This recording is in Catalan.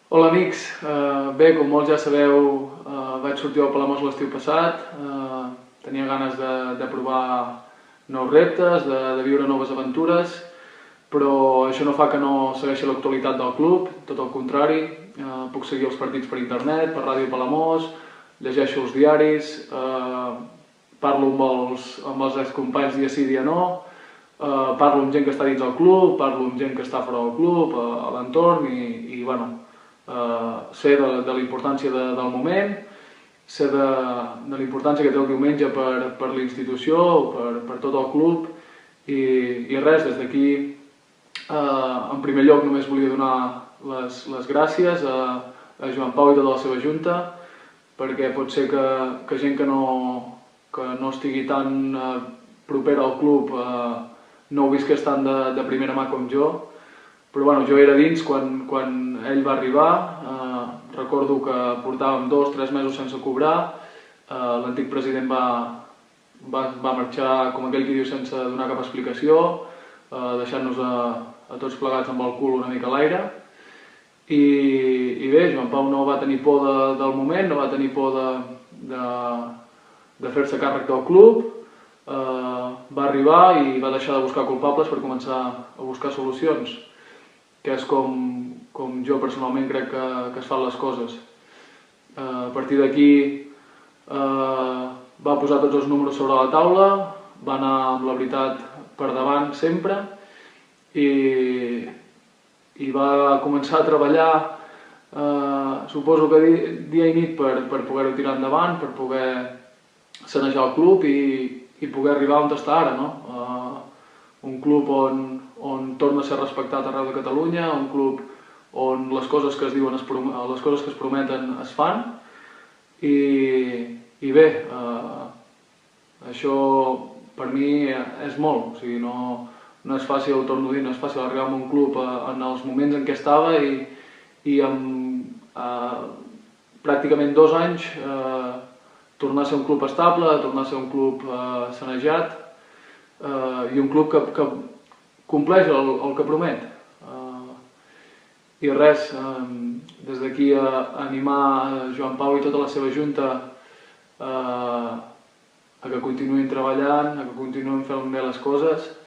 Hola amics, bé, com molts ja sabeu, vaig sortir al Palamós l'estiu passat, tenia ganes de provar nous reptes, de viure noves aventures, però això no fa que no segueixi l'actualitat del club, tot el contrari, puc seguir els partits per internet, per Ràdio Palamós, llegeixo els diaris, parlo amb els excompanys dia sí dia no, parlo amb gent que està dins del club, parlo amb gent que està fora del club, a l'entorn i bueno, sé de la importància del moment, sé de la importància que té el diumenge per la institució, per tot el club i res, des d'aquí en primer lloc només volia donar les gràcies a Joan Pau i tota la seva junta, perquè pot ser que gent que no estigui tan propera al club no ho visqués tant de primera mà com jo, però bueno, jo era dins quan ell va arribar, recordo que portàvem 2 o 3 mesos sense cobrar, l'antic president va marxar, com aquell que diu, sense donar cap explicació, deixant-nos a tots plegats amb el cul una mica a l'aire. I bé, Joan Pau no va tenir por del moment, no va tenir por de fer-se càrrec del club, va arribar i va deixar de buscar culpables per començar a buscar solucions, que és com jo personalment crec que es fan les coses. A partir d'aquí va posar tots els números sobre la taula, va anar amb la veritat per davant sempre i va començar a treballar, suposo que dia i nit per poder-ho tirar endavant, per poder sanejar el club i poder arribar on està ara, no? Un club on torna a ser respectat arreu de Catalunya, un club on les coses que es diuen, les coses que es prometen es fan i bé, això per mi és molt, o sigui, no és fàcil, ho torno a dir, no és fàcil arribar a un club en els moments en què estava i amb pràcticament 2 anys tornar a ser un club estable, tornar a ser un club sanejat i un club que compleix el que promet. I res, des d'aquí animar Joan Pau i tota la seva junta a que continuïn treballant, a que continuïn fent bé les coses